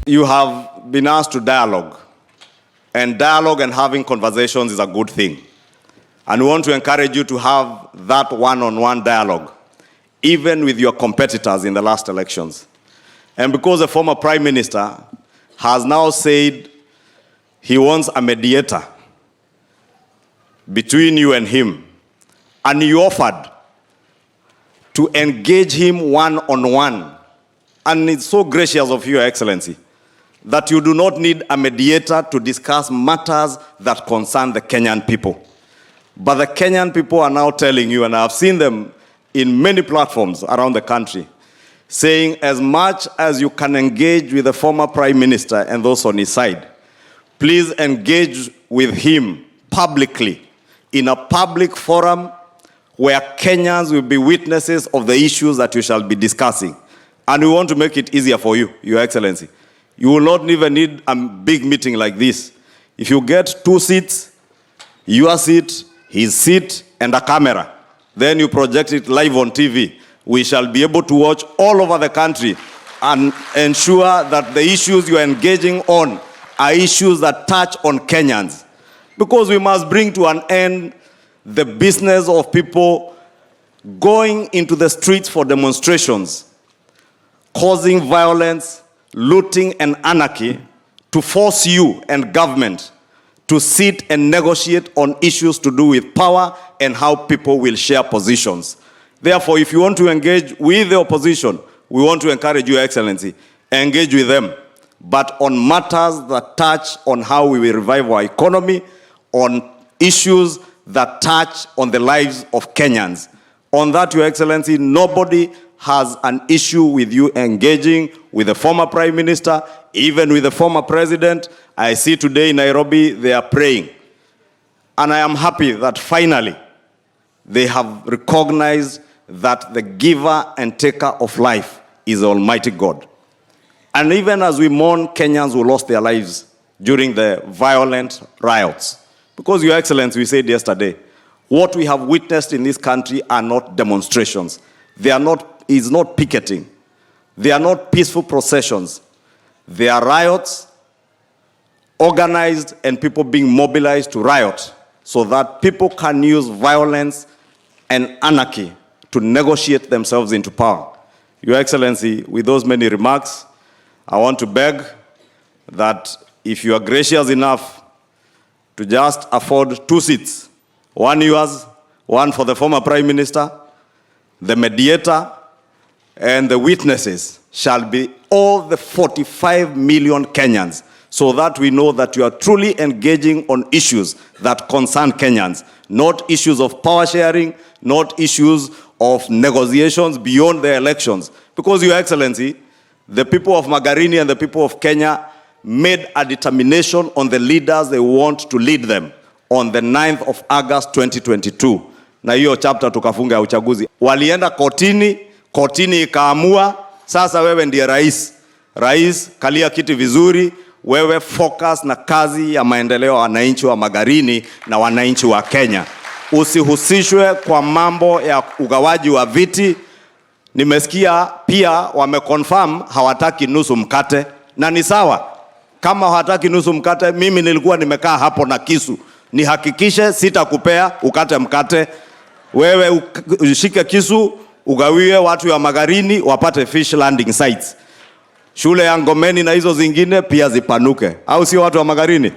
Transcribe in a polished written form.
You have been asked to dialogue. And dialogue and having conversations is a good thing. And we want to encourage you to have that one-on-one dialogue, even with your competitors in the last elections. And because the former Prime Minister has now said he wants a mediator between you and him, and you offered to engage him one-on-one, and it's so gracious of you, Your Excellency, that you do not need a mediator to discuss matters that concern the Kenyan people. But the Kenyan people are now telling you, and I've seen them in many platforms around the country, saying as much as you can engage with the former Prime Minister and those on his side, please engage with him publicly, in a public forum where Kenyans will be witnesses of the issues that you shall be discussing. And we want to make it easier for you, Your Excellency. You will not even need a big meeting like this. If you get 2 seats, your seat, his seat, and a camera, then you project it live on TV. We shall be able to watch all over the country and ensure that the issues you are engaging on are issues that touch on Kenyans. Because we must bring to an end the business of people going into the streets for demonstrations, causing violence, looting, and anarchy to force you and government to sit and negotiate on issues to do with power and how people will share positions. Therefore, if you want to engage with the opposition, we want to encourage you, Excellency, engage with them, but on matters that touch on how we will revive our economy, on issues that touch on the lives of Kenyans. On that, Your Excellency, nobody has an issue with you engaging with the former Prime Minister, even with the former President. I see today in Nairobi, they are praying. And I am happy that finally they have recognized that the giver and taker of life is Almighty God. And even as we mourn Kenyans who lost their lives during the violent riots, because, Your Excellency, we said yesterday, what we have witnessed in this country are not demonstrations. It's not picketing. They are not peaceful processions. They are riots, organized, and people being mobilized to riot so that people can use violence and anarchy to negotiate themselves into power. Your Excellency, with those many remarks, I want to beg that if you are gracious enough to just afford 2 seats, 1 yours, 1 for the former Prime Minister, the mediator, and the witnesses shall be all the 45 million Kenyans, so that we know that you are truly engaging on issues that concern Kenyans, not issues of power sharing, not issues of negotiations beyond the elections. Because, Your Excellency, the people of Magarini and the people of Kenya made a determination on the leaders they want to lead them on the 9th of August 2022. Na hiyo chapter tukafunga ya uchaguzi. Walienda kotini, kotini ikaamua, sasa wewe ndiye rais. Rais, kalia kiti vizuri, wewe focus na kazi ya maendeleo ya wananchi wa Magarini na wananchi wa Kenya. Usihusishwe kwa mambo ya ugawaji wa viti. Nimesikia pia wameconfirm hawataki nusu mkate, na ni sawa. Kama hawataki nusu mkate, mimi nilikuwa nimekaa hapo na kisu. Nihakikishe sitakupea ukate mkate. Wewe ushike kisu, ugawie watu wa Magarini wapate fish landing sites. Shule ya Ngomeni na hizo zingine pia zipanuke. Au sio watu wa Magarini?